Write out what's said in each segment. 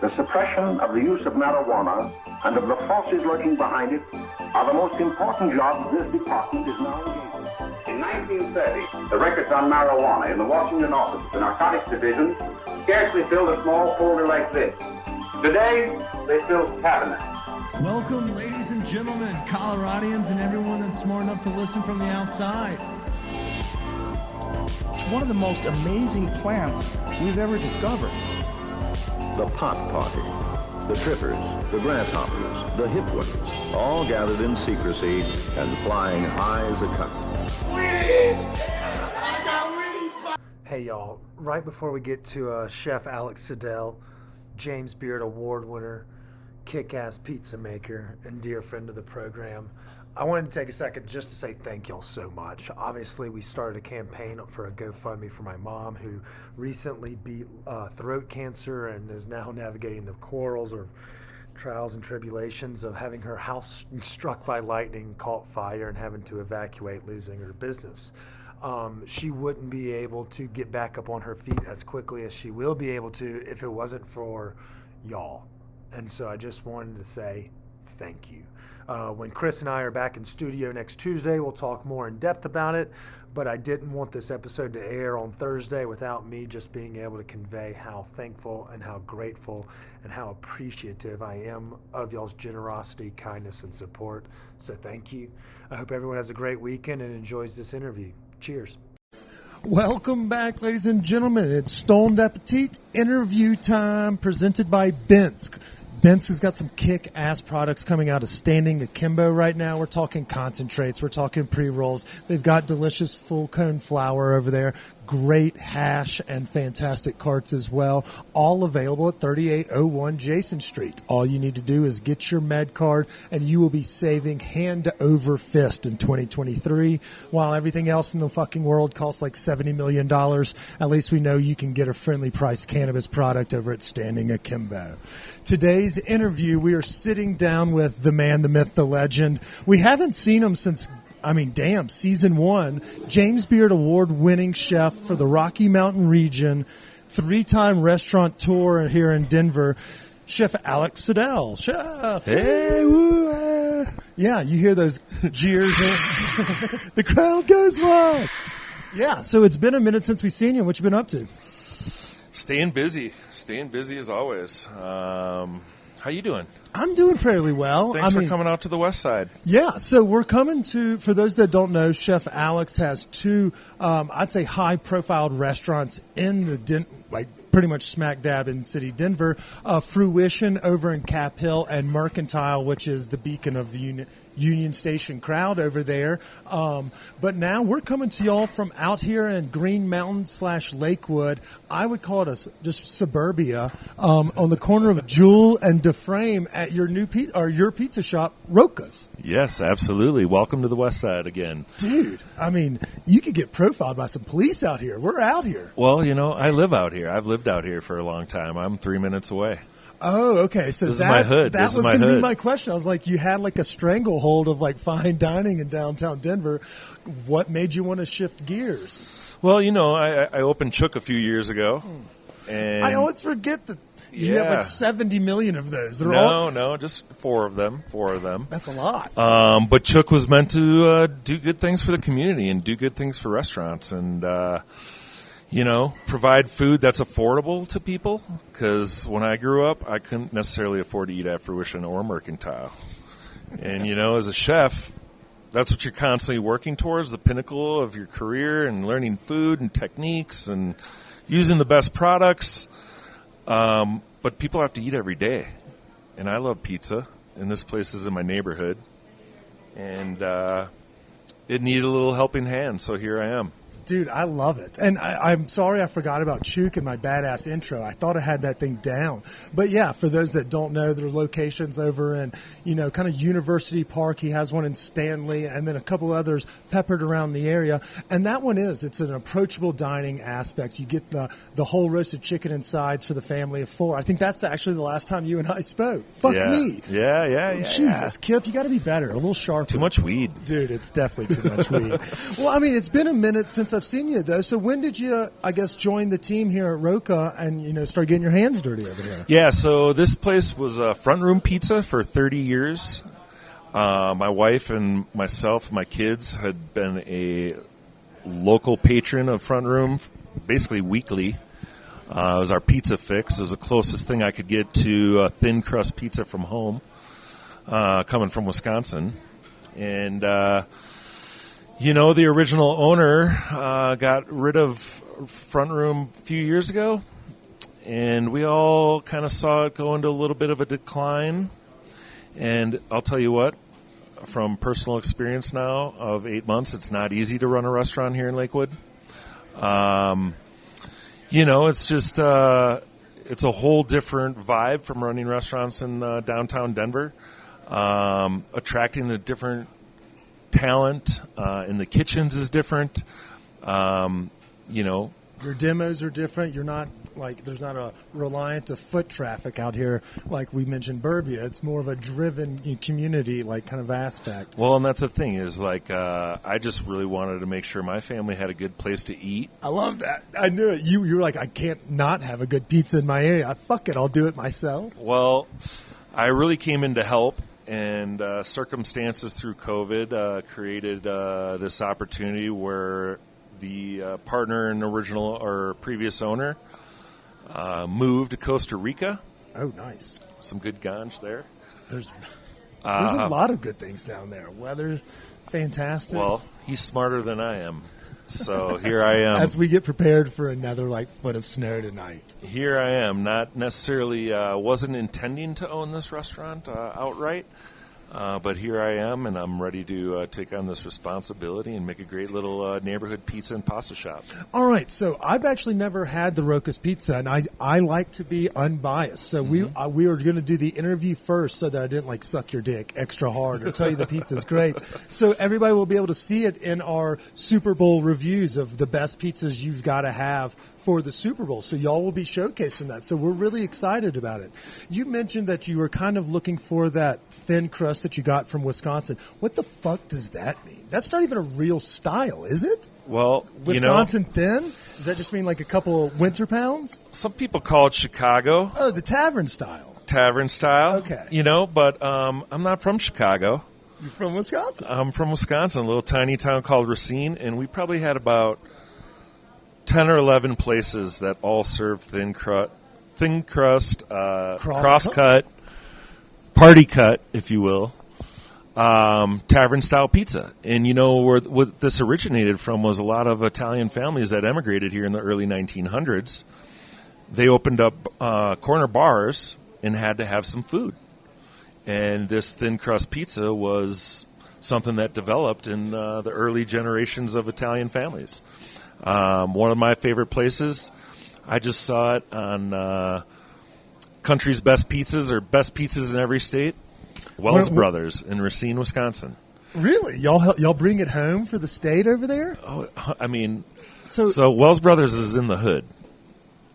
the suppression of the use of marijuana and of the forces lurking behind it are the most important jobs this department is now engaged in. In 1930, the records on marijuana in the Washington office of the Narcotics Division scarcely filled a small folder like this. Today, they fill cabinets. Welcome, ladies and gentlemen, Coloradians and everyone that's smart enough to listen from the outside. It's one of the most amazing plants we've ever discovered. The pot party, the trippers, the grasshoppers, the hip ones, all gathered in secrecy and flying high as a kite. Hey y'all, right before we get to Chef Alex Seidel, James Beard Award winner, kick-ass pizza maker, and dear friend of the program, I wanted to take a second just to say thank y'all so much. Obviously, we started a campaign for a GoFundMe for my mom, who recently beat throat cancer and is now navigating the quarrels or trials and tribulations of having her house struck by lightning, caught fire, and having to evacuate, losing her business. She wouldn't be able to get back up on her feet as quickly as she will be able to if it wasn't for y'all. And so I just wanted to say thank you. When Chris and I are back in studio next Tuesday, we'll talk more in depth about it. But I didn't want this episode to air on Thursday without me just being able to convey how thankful and how grateful and how appreciative I am of y'all's generosity, kindness, and support. So thank you. I hope everyone has a great weekend and enjoys this interview. Cheers. Welcome back, ladies and gentlemen. It's Stoned Appetit interview time, presented by Bensk. Bensk has got some kick-ass products coming out of Standing Akimbo right now. We're talking concentrates. We're talking pre-rolls. They've got delicious full-cone flour over there, great hash, and fantastic carts as well. All available at 3801 Jason Street. All you need to do is get your med card, and you will be saving hand over fist in 2023. While everything else in the fucking world costs like $70 million, at least we know you can get a friendly price cannabis product over at Standing Akimbo. Today's interview, we are sitting down with the man, the myth, the legend. We haven't seen him since, season 1. James Beard Award-winning chef for the Rocky Mountain region, 3-time restaurateur here in Denver, Chef Alex Seidel. Chef! Hey, woo! Yeah, you hear those jeers. The crowd goes wild. Yeah, so it's been a minute since we've seen you. What you been up to? Staying busy as always. How you doing? I'm doing fairly well. Thanks for coming out to the west side. Yeah, so we're coming to, for those that don't know, Chef Alex has 2, I'd say high-profile restaurants in the pretty much smack dab in city Denver. Fruition over in Cap Hill, and Mercantile, which is the beacon of the Union Station crowd over there. But now we're coming to y'all from out here in Green Mountain / Lakewood. I would call it just suburbia, on the corner of Jewel and DeFrame at your new your pizza shop, Roca's. Yes, absolutely. Welcome to the west side again. Dude, you could get profiled by some police out here. We're out here. Well, I live out here. I've lived out here for a long time. I'm 3 minutes away. Oh, okay. So this is my hood. That was going to be my question. I was like, you had like a stranglehold of like fine dining in downtown Denver. What made you want to shift gears? Well, I opened Chook a few years ago. And I always forget that you have like 70 million of those. No, just 4 of them. That's a lot. But Chook was meant to do good things for the community and do good things for restaurants and, provide food that's affordable to people. Because when I grew up, I couldn't necessarily afford to eat at Fruition or Mercantile. And, as a chef, that's what you're constantly working towards, the pinnacle of your career and learning food and techniques and using the best products. But people have to eat every day. And I love pizza. And this place is in my neighborhood. And it needed a little helping hand, so here I am. Dude, I love it. And I'm sorry I forgot about Chook in my badass intro. I thought I had that thing down. But yeah, for those that don't know, there are locations over in, kind of University Park. He has one in Stanley and then a couple others peppered around the area. And that one it's an approachable dining aspect. You get the whole roasted chicken and sides for the family of 4. I think that's actually the last time you and I spoke. Fuck me. Yeah. Jesus, Kip, you got to be better, a little sharper. Too much weed. Dude, it's definitely too much weed. Well, it's been a minute since I've seen you though. So when did you, I guess, join the team here at Roca and start getting your hands dirty over there? Yeah, so this place was Front Room Pizza for 30 years. My wife and myself, my kids, had been a local patron of Front Room, basically weekly. It was our pizza fix. It was the closest thing I could get to a thin crust pizza from home, coming from Wisconsin. And, the original owner got rid of Front Room a few years ago, and we all kind of saw it go into a little bit of a decline. And I'll tell you what, from personal experience now of 8 months, it's not easy to run a restaurant here in Lakewood. It's just it's a whole different vibe from running restaurants in downtown Denver. Attracting the different talent in the kitchens is different. Your demos are different. You're not there's not a reliant of foot traffic out here like we mentioned Burbia. It's more of a driven community kind of aspect. Well, and that's the thing is I just really wanted to make sure my family had a good place to eat. I love that. I knew it. You're like, I can't not have a good pizza in my area. Fuck it, I'll do it myself. Well, I really came in to help, and circumstances through COVID created this opportunity where the partner and original or previous owner moved to Costa Rica. Oh, nice. Some good ganj there. There's a lot of good things down there. Weather, fantastic. Well, he's smarter than I am. So here I am. As we get prepared for another foot of snow tonight. Here I am. Not necessarily wasn't intending to own this restaurant outright. But here I am, and I'm ready to take on this responsibility and make a great little neighborhood pizza and pasta shop. All right, so I've actually never had the Roca's Pizza, and I like to be unbiased. So we were going to do the interview first so that I didn't suck your dick extra hard or tell you the pizza's great. So everybody will be able to see it in our Super Bowl reviews of the best pizzas you've got to have for the Super Bowl. So y'all will be showcasing that. So we're really excited about it. You mentioned that you were kind of looking for that thin crust that you got from Wisconsin. What the fuck does that mean? That's not even a real style, is it? Well, Wisconsin thin? Does that just mean a couple of winter pounds? Some people call it Chicago. Oh, the tavern style. Tavern style. Okay. But I'm not from Chicago. You're from Wisconsin? I'm from Wisconsin, a little tiny town called Racine, and we probably had about 10 or 11 places that all serve thin crust, cross-cut, party cut, if you will, tavern-style pizza. And, what this originated from was a lot of Italian families that emigrated here in the early 1900s. They opened up corner bars and had to have some food. And this thin-crust pizza was something that developed in the early generations of Italian families. One of my favorite places, I just saw it on Country's Best Pizzas or Best Pizzas in Every State, Wells Brothers in Racine, Wisconsin. Really? Y'all bring it home for the state over there? Oh, I mean, so Wells Brothers is in the hood.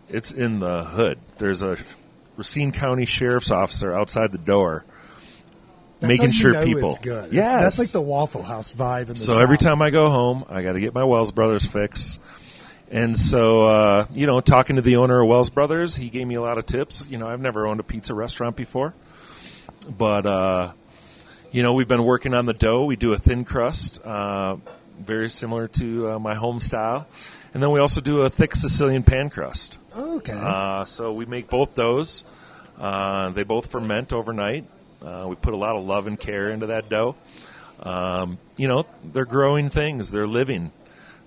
It's in the hood. There's a Racine County Sheriff's officer outside the door. That's making how you sure know people. It's good. Yes. That's like the Waffle House vibe in the So South. every time I go home, I got to get my Wells Brothers fix. And so, talking to the owner of Wells Brothers, he gave me a lot of tips. I've never owned a pizza restaurant before. But, we've been working on the dough. We do a thin crust, very similar to my home style. And then we also do a thick Sicilian pan crust. Okay. So we make both doughs. They both ferment overnight. We put a lot of love and care into that dough. They're growing things. They're living.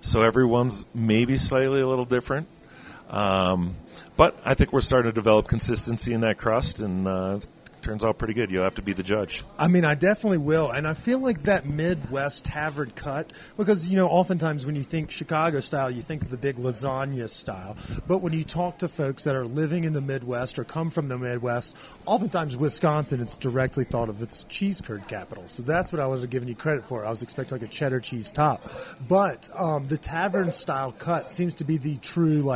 So everyone's maybe slightly a little different. But I think we're starting to develop consistency in that crust, and it turns out pretty good. You'll have to be the judge. I mean, I definitely will. And I feel like that Midwest tavern cut, because, oftentimes when you think Chicago style, you think of the big lasagna style. But when you talk to folks that are living in the Midwest or come from the Midwest, oftentimes Wisconsin, it's directly thought of its cheese curd capital. So that's what I was giving you credit for. I was expecting a cheddar cheese top. But the tavern style cut seems to be the true,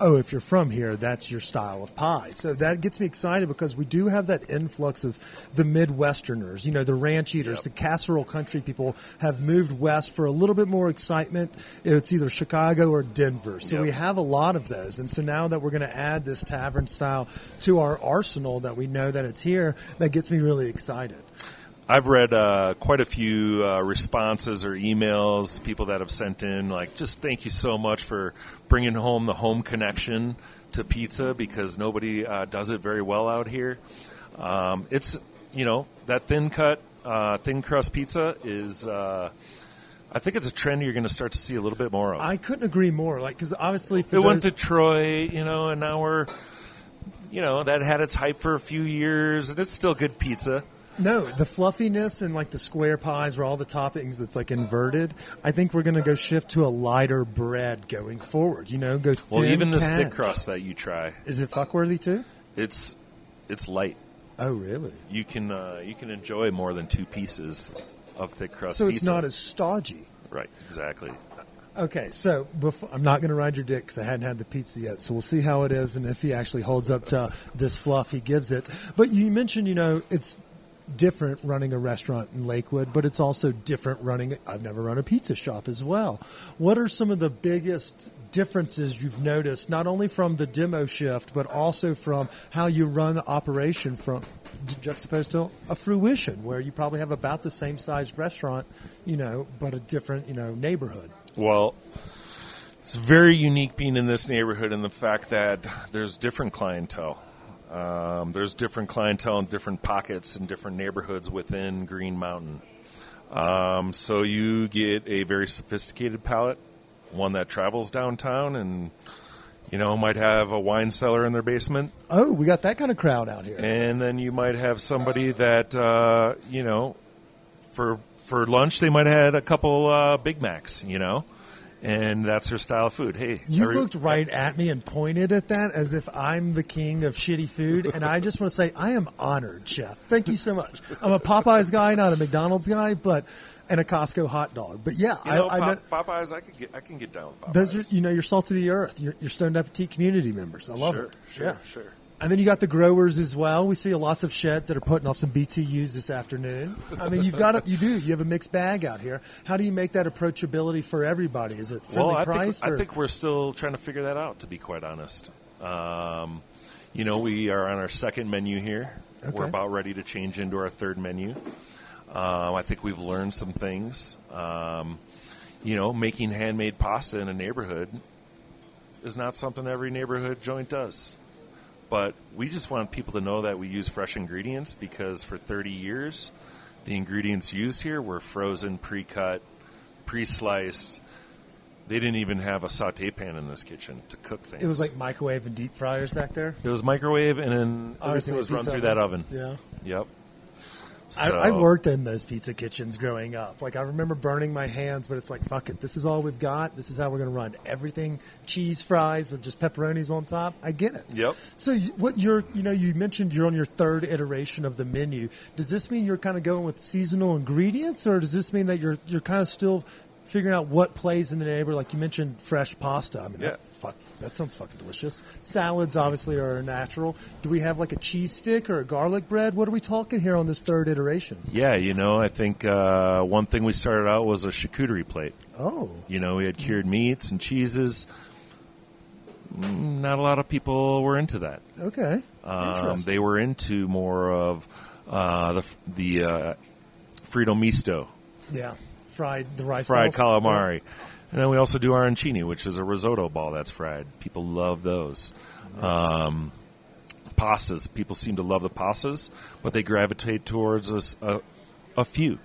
if you're from here, that's your style of pie. So that gets me excited because we do have that influence influx of the Midwesterners, the ranch eaters, the casserole country people have moved west for a little bit more excitement. It's either Chicago or Denver. So we have a lot of those. And so now that we're going to add this tavern style to our arsenal that we know that it's here, that gets me really excited. I've read quite a few responses or emails, people that have sent in, like, just thank you so much for bringing home the home connection to pizza, because nobody does it very well out here. It's, that thin crust pizza is, I think it's a trend you're going to start to see a little bit more of. I couldn't agree more. Because obviously it went to Troy, and now we're, that had its hype for a few years, and it's still good pizza. No, the fluffiness and the square pies where all the toppings that's inverted. I think we're going to go shift to a lighter bread going forward. Go thin. Well, even this thick crust that you try. Is it fuckworthy too? It's light. Oh, really? You can enjoy more than 2 pieces of thick crust so pizza. It's not as stodgy. Right, exactly. Okay, so I'm not going to ride your dick because I hadn't had the pizza yet, so we'll see how it is and if he actually holds up to this fluff he gives it. But you mentioned, it's different running a restaurant in Lakewood, but it's also different running. I've never run a pizza shop as well. What are some of the biggest differences you've noticed, not only from the demo shift, but also from how you run the operation from juxtaposed to a Fruition, where you probably have about the same sized restaurant, but a different, neighborhood? Well, it's very unique being in this neighborhood in the fact that there's different clientele. There's different clientele in different pockets and different neighborhoods within Green Mountain. So you get a very sophisticated palate, one that travels downtown and, might have a wine cellar in their basement. Oh, we got that kind of crowd out here. And then you might have somebody that, for lunch they might have had a couple Big Macs, and that's their style of food. Hey, you looked right at me and pointed at that as if I'm the king of shitty food, and I just want to say I am honored, Chef. Thank you so much. I'm a Popeyes guy, not a McDonald's guy, and a Costco hot dog. But yeah, Popeyes, I can get down with Popeyes. Those are, you're salt of the earth. You're Stoned Up Petite community members. I love it. Sure. And then you got the growers as well. We see lots of sheds that are putting off some BTUs this afternoon. I mean, you have a mixed bag out here. How do you make that approachability for everybody? Is it friendly priced? I think we're still trying to figure that out, to be quite honest. We are on our second menu here. Okay. We're about ready to change into our third menu. I think we've learned some things. Making handmade pasta in a neighborhood is not something every neighborhood joint does. But we just want people to know that we use fresh ingredients, because for 30 years, the ingredients used here were frozen, pre-cut, pre-sliced. They didn't even have a saute pan in this kitchen to cook things. It was like microwave and deep fryers back there? It was microwave, and then everything was run through that oven. Yeah. Yep. So, I worked in those pizza kitchens growing up. I remember burning my hands, but it's like, fuck it. This is all we've got. This is how we're going to run everything. Cheese fries with just pepperonis on top. I get it. Yep. So you mentioned you're on your third iteration of the menu. Does this mean you're kind of going with seasonal ingredients, or does this mean that you're kind of still figuring out what plays in the neighborhood? Like you mentioned fresh pasta. I mean, that sounds fucking delicious. Salads obviously are natural. Do we have a cheese stick or a garlic bread? What are we talking here on this third iteration? Yeah, I think one thing we started out was a charcuterie plate. Oh. We had cured meats and cheeses. Not a lot of people were into that. Okay. They were into more of the Frito Misto. Yeah. Fried balls. Fried calamari. Yeah. And then we also do arancini, which is a risotto ball that's fried. People love those. Pastas. People seem to love the pastas, but they gravitate towards a few.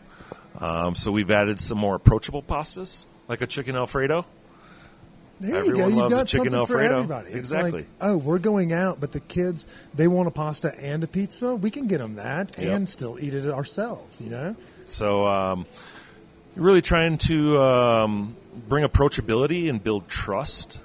So we've added some more approachable pastas, like a chicken Alfredo. There Everyone you go. loves You've got a chicken something Alfredo. For everybody. Exactly. It's like, we're going out, but the kids, they want a pasta and a pizza. We can get them that and still eat it ourselves, So really trying to bring approachability and build trust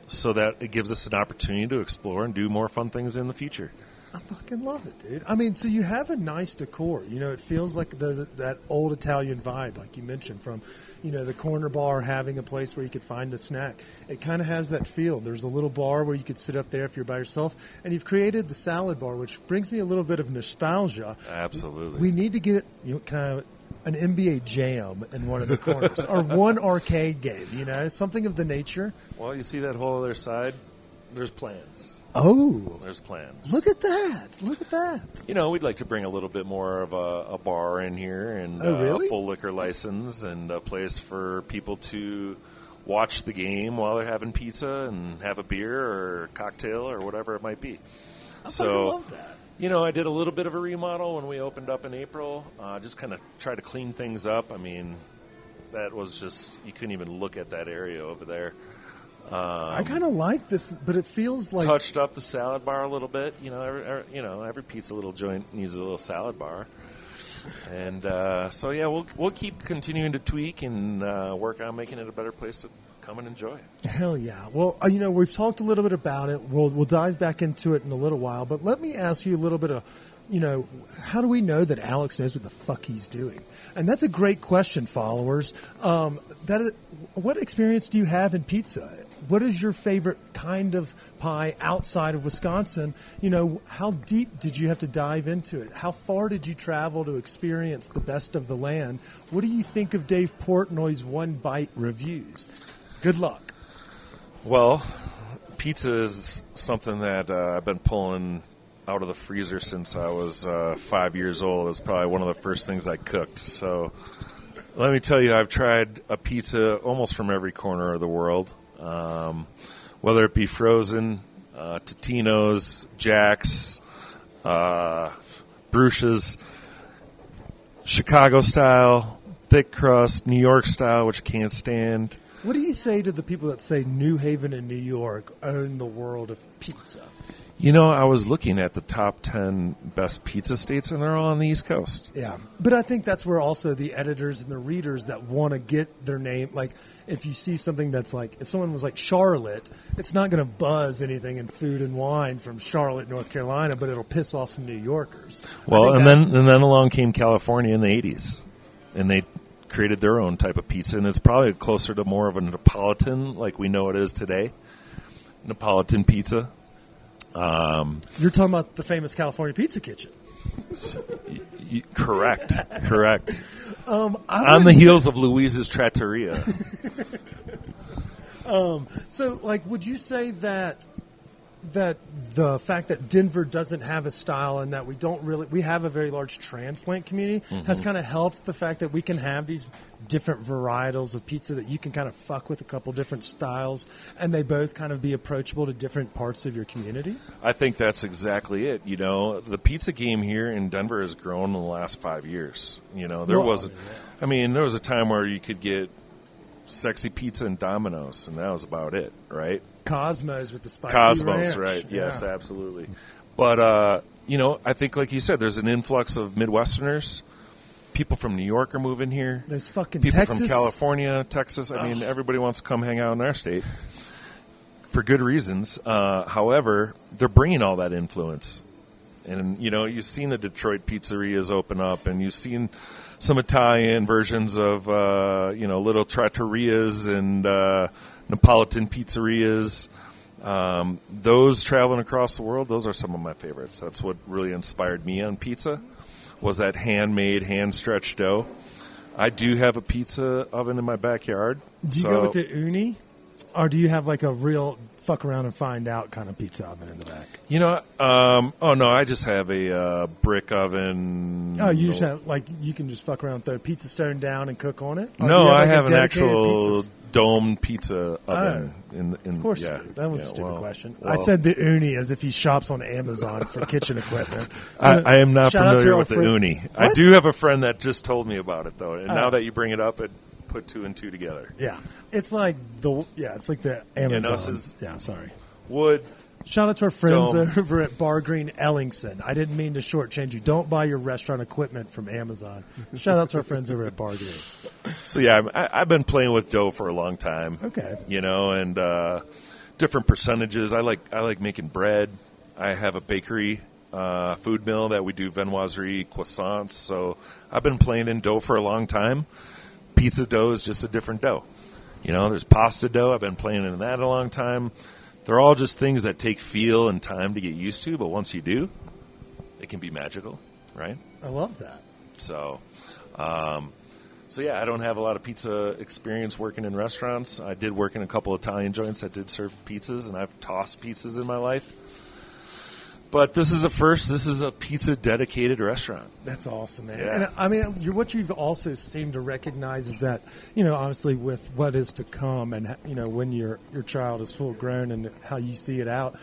so that it gives us an opportunity to explore and do more fun things in the future. I fucking love it, dude. I mean, so you have a nice decor. You know, it feels like that old Italian vibe, like you mentioned, from, you know, the corner bar having a place where you could find a snack. It kind of has that feel. There's a little bar where you could sit up there if you're by yourself. And you've created the salad bar, which brings me a little bit of nostalgia. Absolutely. We need to get, you know, kind of an NBA Jam in one of the corners or one arcade game, you know, something of the nature. Well, you see that whole other side? There's plans. Oh, There's plans. look at that. Look at that. You know, we'd like to bring a little bit more of a bar in here and Oh, really? a full liquor license and a place for people to watch the game while they're having pizza and have a beer or cocktail or whatever it might be. I fucking love that. You know, I did a little bit of a remodel when we opened up in April. Just kind of try to clean things up. I mean, that was just, you couldn't even look at that area over there. I kind of like this, but it feels like Touched up the salad bar a little bit. You know, every pizza little joint needs a little salad bar. And so, yeah, we'll keep continuing to tweak and work on making it a better place to come and enjoy. hell yeah. Well, you know, we've talked a little bit about it. We'll dive back into it in a little while, but let me ask you a little bit of, you know, how do we know that Alex knows what the fuck he's doing? And that's a great question, followers. What experience do you have in pizza? What is your favorite kind of pie outside of Wisconsin? You know, how deep did you have to dive into it? How far did you travel to experience the best of the land? What do you think of Dave Portnoy's One Bite reviews? Good luck. Well, pizza is something that I've been pulling out of the freezer since I was 5 years old. It was probably one of the first things I cooked. So let me tell you, I've tried a pizza almost from every corner of the world, whether it be frozen, Totino's, Jack's, Bruce's, Chicago style, thick crust, New York style, which I can't stand. What do you say to the people that say New Haven and New York own the world of pizza? You know, I was looking at the top 10 best pizza states, and they're all on the East Coast. Yeah, but I think that's where also the editors and the readers that want to get their name, like if you see something that's like, if someone was like Charlotte, it's not going to buzz anything in Food and Wine from Charlotte, North Carolina, but it'll piss off some New Yorkers. Well, and then along came California in the 80s, and they created their own type of pizza, and it's probably closer to more of a Neapolitan, like we know it is today, Neapolitan pizza. You're talking about the famous California Pizza Kitchen. Correct. On the heels of Louise's Trattoria. So, like, would you say that the fact that Denver doesn't have a style and that we have a very large transplant community has kind of helped the fact that we can have these different varietals of pizza that you can kind of fuck with a couple different styles and they both kind of be approachable to different parts of your community? I think that's exactly it. You know, the pizza game here in Denver has grown in the last 5 years. You know, there was a time where you could get sexy pizza and Domino's, and that was about it, right? Cosmos with the spicy Cosmos, ranch. right? Yeah. Yes, absolutely. But you know, I think, like you said, there's an influx of Midwesterners. People from New York are moving here. There's fucking people Texas. from California, Texas. I mean, everybody wants to come hang out in our state for good reasons. However, they're bringing all that influence. And, you know, you've seen the Detroit pizzerias open up, and you've seen some Italian versions of, you know, little trattorias and Neapolitan pizzerias. Those traveling across the world, those are some of my favorites. That's what really inspired me on pizza, was that handmade, hand-stretched dough. I do have a pizza oven in my backyard. Do you go with the uni, or do you have like a real fuck around and find out kind of pizza oven in the back? You know, oh no, I just have a brick oven. Oh, you just have, like, you can just fuck around, throw a pizza stone down and cook on it? Or do No, you I like, a have an dedicated actual pizza? domed pizza oven. Of course yeah, you do. That was a yeah, stupid well, question. well. I said the uni as if he shops on Amazon for kitchen equipment. I am not Shout out to familiar our with the friend- uni. What? I do have a friend that just told me about it, though, and Oh. now that you bring it up, it put two and two together. Yeah, it's like the Amazon. this is- sorry. Wood. Shout out to our friends Dome. over at Bar Green Ellingson. I didn't mean to shortchange you. Don't buy your restaurant equipment from Amazon. Shout out to our friends over at Bar Green. So yeah, I've been playing with dough for a long time. Okay. You know, and different percentages. I like making bread. I have a bakery food mill that we do viennoiserie, croissants. So I've been playing in dough for a long time. Pizza dough is just a different dough. There's pasta dough. I've been playing in that a long time. They're all just things that take feel and time to get used to, but once you do, it can be magical, right? I love that. So yeah, I don't have a lot of pizza experience working in restaurants. I did work in a couple Italian joints that did serve pizzas, and I've tossed pizzas in my life. But this is a first. This is a pizza-dedicated restaurant. That's awesome, man. Yeah. And I mean, what you've also seemed to recognize is that, honestly, with what is to come and, when your child is full grown and how you see it out,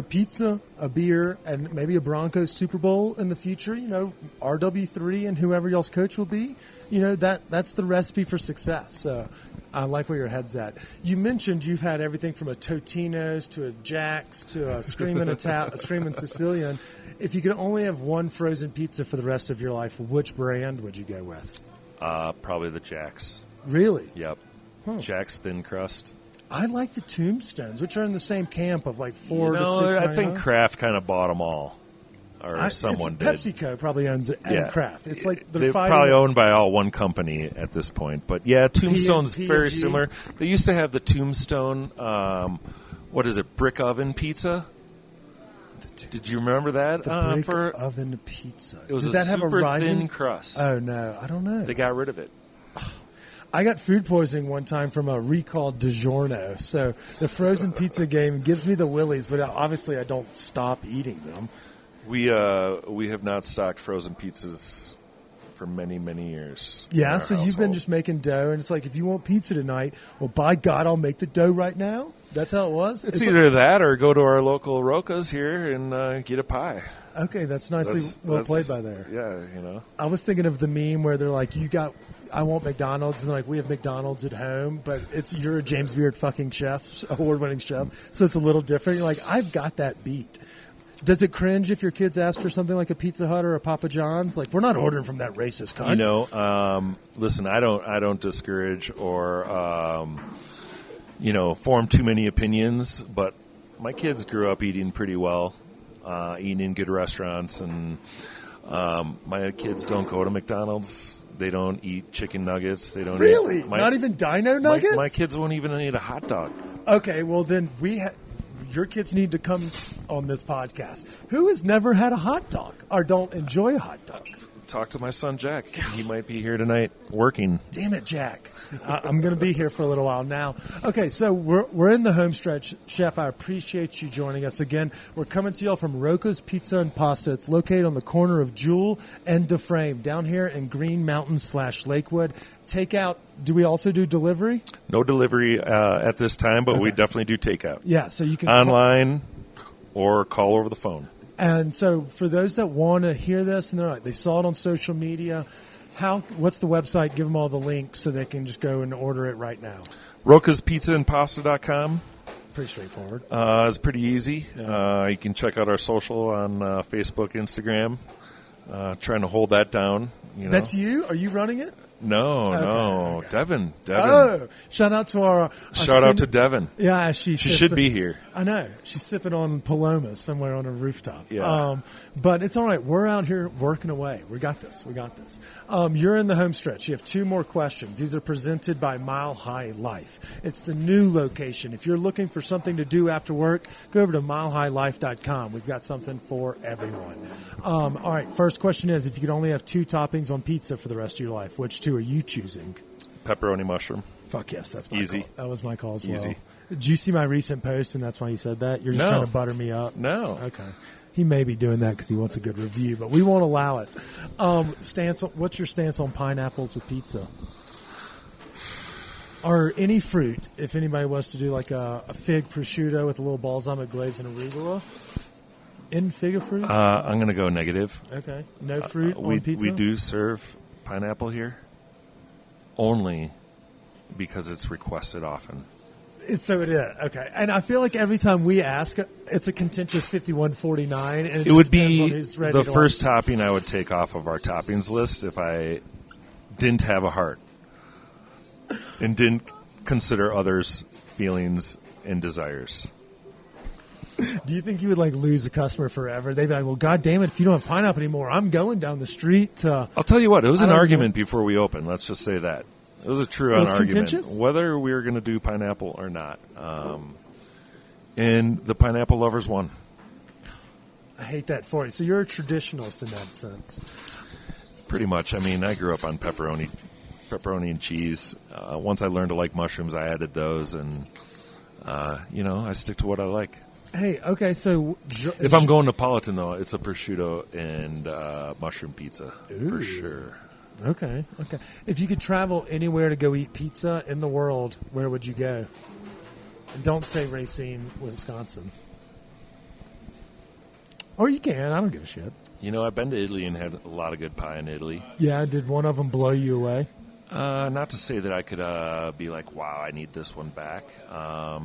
pizza, a beer, and maybe a Broncos Super Bowl in the future, RW3 and whoever y'all's coach will be, that's the recipe for success. So I like where your head's at. You mentioned you've had everything from a Totino's to a Jack's to a Screamin' Sicilian. If you could only have one frozen pizza for the rest of your life, which brand would you go with? Probably the Jack's. Really? Yep. Huh. Jack's thin crust. I like the Tombstones, which are in the same camp of like $4 to $6. I think Kraft kind of bought them all. Or someone did. PepsiCo probably owns it, and Kraft. It's like they're probably owned by all one company at this point. But yeah, Tombstone's very similar. They used to have the Tombstone, brick oven pizza. Did you remember that? The brick oven pizza. It was Did that have a rising thin crust. Oh no, I don't know. They got rid of it. I got food poisoning one time from a recalled DiGiorno. So the frozen pizza game gives me the willies, but obviously I don't stop eating them. We have not stocked frozen pizzas for many, many years. Yeah, so you've been just making dough, and it's like, if you want pizza tonight, well, by God, I'll make the dough right now. That's how it was? It's either that or go to our local Roca's here and get a pie. Okay, that's nicely well played by there. Yeah, I was thinking of the meme where they're like, I want McDonald's, and they're like, we have McDonald's at home, but you're a James Beard fucking chef, award-winning chef, so it's a little different. You're like, I've got that beat. Does it cringe if your kids ask for something like a Pizza Hut or a Papa John's? Like, we're not ordering from that racist cunt. Listen, I don't discourage or form too many opinions, but my kids grew up eating pretty well, eating in good restaurants, and my kids don't go to McDonald's. They don't eat chicken nuggets. They don't really? Not even Dino Nuggets? My kids won't even eat a hot dog. Okay, well then your kids need to come on this podcast. Who has never had a hot dog or don't enjoy a hot dog? Talk to my son, Jack. He might be here tonight working. Damn it, Jack. I'm going to be here for a little while now. Okay, so we're in the home stretch. Chef, I appreciate you joining us again. We're coming to y'all from Roca's Pizza and Pasta. It's located on the corner of Jewel and DeFrame down here in Green Mountain / Lakewood. Takeout, do we also do delivery? No delivery at this time, but we definitely do takeout. Yeah, so you can online or call over the phone. And so for those that want to hear this and they saw it on social media, what's the website? Give them all the links so they can just go and order it right now. rocaspizzaandpasta.com. Pretty straightforward. It's pretty easy. Yeah. You can check out our social on Facebook, Instagram. Trying to hold that down. That's you? Are you running it? No, okay, no. Okay. Devin. Oh, shout out to Shout out to Devin. Yeah, she should be here. I know. She's sipping on Paloma somewhere on a rooftop. Yeah. But it's all right. We're out here working away. We got this. You're in the home stretch. You have two more questions. These are presented by Mile High Life. It's the new location. If you're looking for something to do after work, go over to milehighlife.com. We've got something for everyone. All right. First question is, if you could only have two toppings on pizza for the rest of your life, which two are you choosing? Pepperoni mushroom. Fuck yes, that's my Easy. call. That was my call as well. Easy. Did you see my recent post and that's why you said that? You're just trying to butter me up? No. Okay. He may be doing that because he wants a good review, but we won't allow it. What's your stance on pineapples with pizza? Or any fruit, if anybody wants to do like a fig prosciutto with a little balsamic glaze and arugula? In fig fruit? I'm going to go negative. Okay. No fruit on pizza? We do serve pineapple here only because it's requested often. So it is. Okay. And I feel like every time we ask, it's a contentious 51-49. And it would be the first topping I would take off of our toppings list if I didn't have a heart and didn't consider others' feelings and desires. Do you think you would like lose a customer forever? They'd be like, well, God damn it, if you don't have pineapple anymore, I'm going down the street. I'll tell you what, it was an I don't argument before we opened. Let's just say that. It was a true It was argument contentious? whether we were going to do pineapple or not. And the pineapple lovers won. I hate that for you. So you're a traditionalist in that sense. Pretty much. I mean, I grew up on pepperoni and cheese. Once I learned to like mushrooms, I added those, and I stick to what I like. Hey, okay, so If I'm going Neapolitan, though, it's a prosciutto and mushroom pizza for sure. Okay. If you could travel anywhere to go eat pizza in the world, where would you go? And don't say Racine, Wisconsin. Or you can. I don't give a shit. I've been to Italy and had a lot of good pie in Italy. Yeah, did one of them blow you away? Not to say that I could be like, wow, I need this one back. I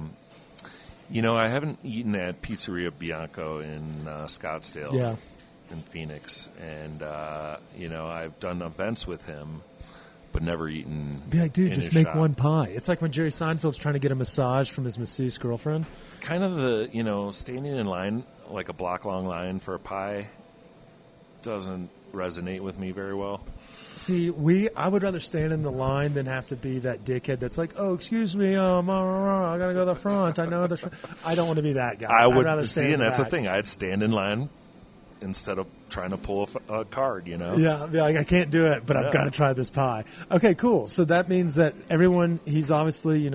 haven't eaten at Pizzeria Bianco in Scottsdale. Yeah. In Phoenix, and I've done events with him, but never eaten. Be like, dude, in just his make shop. one pie. It's like when Jerry Seinfeld's trying to get a massage from his masseuse girlfriend. Kind of the standing in line like a block long line for a pie doesn't resonate with me very well. See, I would rather stand in the line than have to be that dickhead that's like, oh, excuse me, I gotta go to the front. I know I don't want to be that guy. I would I'd rather stand see, and in that's the the back. thing. I'd stand in line instead of trying to pull a card, Yeah, be like, I can't do it, but I've got to try this pie. Okay, cool. So that means that he's obviously,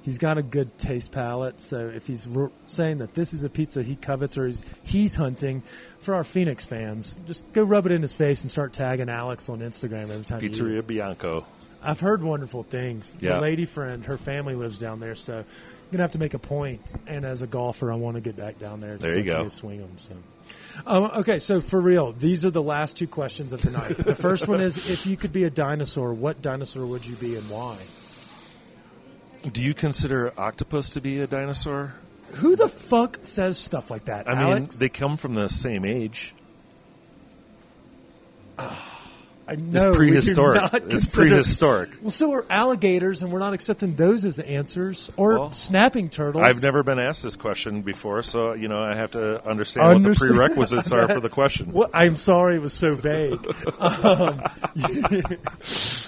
he's got a good taste palate. So if he's saying that this is a pizza he covets or he's hunting, for our Phoenix fans, just go rub it in his face and start tagging Alex on Instagram every time you eat Pizzeria it. Bianco. I've heard wonderful things. Yeah. The lady friend, her family lives down there, so I'm going to have to make a point. And as a golfer, I want to get back down there. There you go. To swing them, so. Okay, so for real, these are the last two questions of the night. The first one is, if you could be a dinosaur, what dinosaur would you be and why? Do you consider octopus to be a dinosaur? Who the fuck says stuff like that, I Alex? mean, they come from the same age. I know. It's prehistoric. We do not It's consider- prehistoric. Well, so are alligators, and we're not accepting those as answers. Or snapping turtles. I've never been asked this question before, so I have to understand what the prerequisites are for the question. Well, I'm sorry it was so vague.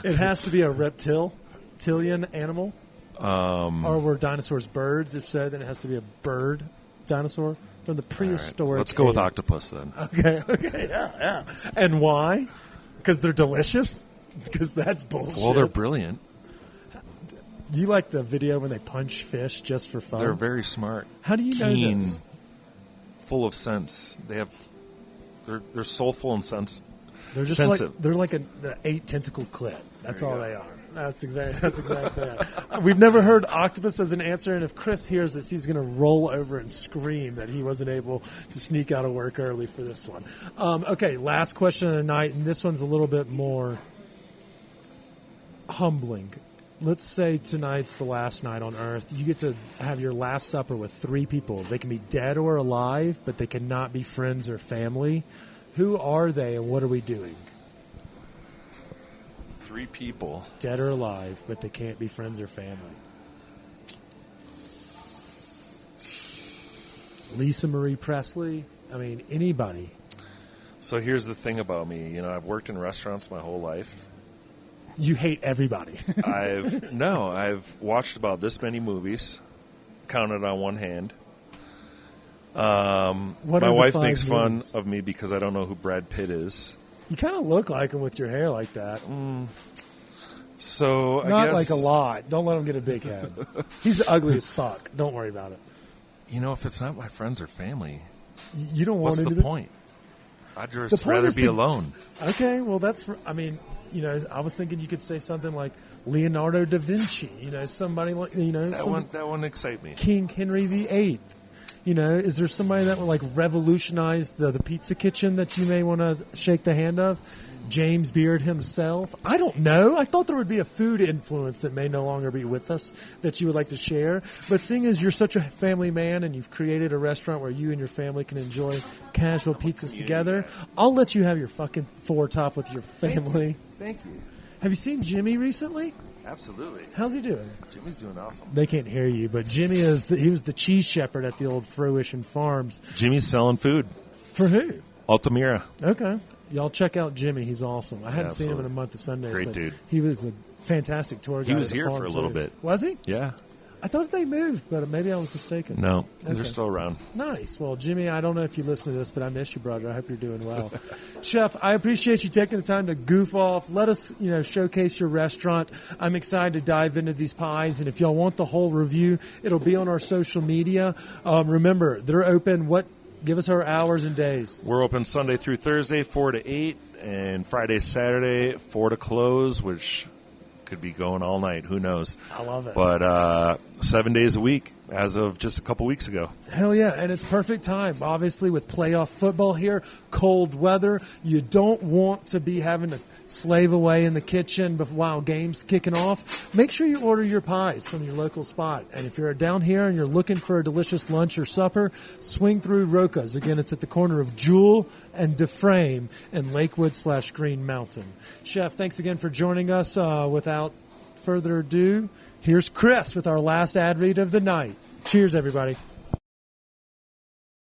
It has to be a reptilian animal. Or were dinosaurs birds? If so, then it has to be a bird dinosaur from the prehistoric. Right. Let's go with age. octopus then. Okay, yeah. And why? Because they're delicious? Because that's bullshit. Well, they're brilliant. You like the video when they punch fish just for fun? They're very smart. How do you know keen, this? Full of sense. They're soulful and They're just sensitive. like they're like an 8-tentacle clit. That's all they are. That's exactly it. We've never heard octopus as an answer, and if Chris hears this, he's going to roll over and scream that he wasn't able to sneak out of work early for this one. Okay, last question of the night, and this one's a little bit more humbling. Let's say tonight's the last night on Earth. You get to have your last supper with 3 people. They can be dead or alive, but they cannot be friends or family. Who are they, and what are we doing? 3 people. Dead or alive, but they can't be friends or family. Lisa Marie Presley. I mean, anybody. So here's the thing about me. I've worked in restaurants my whole life. You hate everybody. I've watched about this many movies, counted on one hand. My wife makes fun of me because I don't know who Brad Pitt is. You kind of look like him with your hair like that. So Not I guess, like a lot. Don't let him get a big head. He's ugly as fuck. Don't worry about it. if it's not my friends or family, You don't want what's to. the point? I'd just rather be alone. Okay, well I was thinking you could say something like Leonardo da Vinci. Somebody like That wouldn't excite me. King Henry VIII. Is there somebody that would revolutionize the pizza kitchen that you may want to shake the hand of? James Beard himself? I don't know. I thought there would be a food influence that may no longer be with us that you would like to share. But seeing as you're such a family man and you've created a restaurant where you and your family can enjoy casual pizzas together, I'll let you have your fucking foretop with your family. Thank you. Have you seen Jimmy recently? Absolutely. How's he doing? Jimmy's doing awesome. They can't hear you, but Jimmy he was the cheese shepherd at the old Fruition Farms. Jimmy's selling food. For who? Altamira. Okay. Y'all check out Jimmy. He's awesome. I hadn't Yeah, seen him in a absolutely. month of Sundays. Great but dude. He was a fantastic tour guide. He was at the here farm, for a little too. bit. Was he? Yeah. I thought they moved, but maybe I was mistaken. No, Okay. they're still around. Nice. Well, Jimmy, I don't know if you listen to this, but I miss you, brother. I hope you're doing well. Chef, I appreciate you taking the time to goof off. Let us, showcase your restaurant. I'm excited to dive into these pies, and if y'all want the whole review, it'll be on our social media. Remember, they're open. Give us our hours and days. We're open Sunday through Thursday, 4 to 8, and Friday, Saturday, 4 to close, which could be going all night. Who knows? I love it. But 7 days a week as of just a couple weeks ago. Hell yeah, and it's perfect time. Obviously, with playoff football here, cold weather, you don't want to be having to slave away in the kitchen while games kicking off. Make sure you order your pies from your local spot. And if you're down here and you're looking for a delicious lunch or supper, swing through Roca's. Again, it's at the corner of Jewel and DeFrame in Lakewood/Green Mountain. Chef, thanks again for joining us. Without further ado, here's Chris with our last ad read of the night. Cheers, everybody.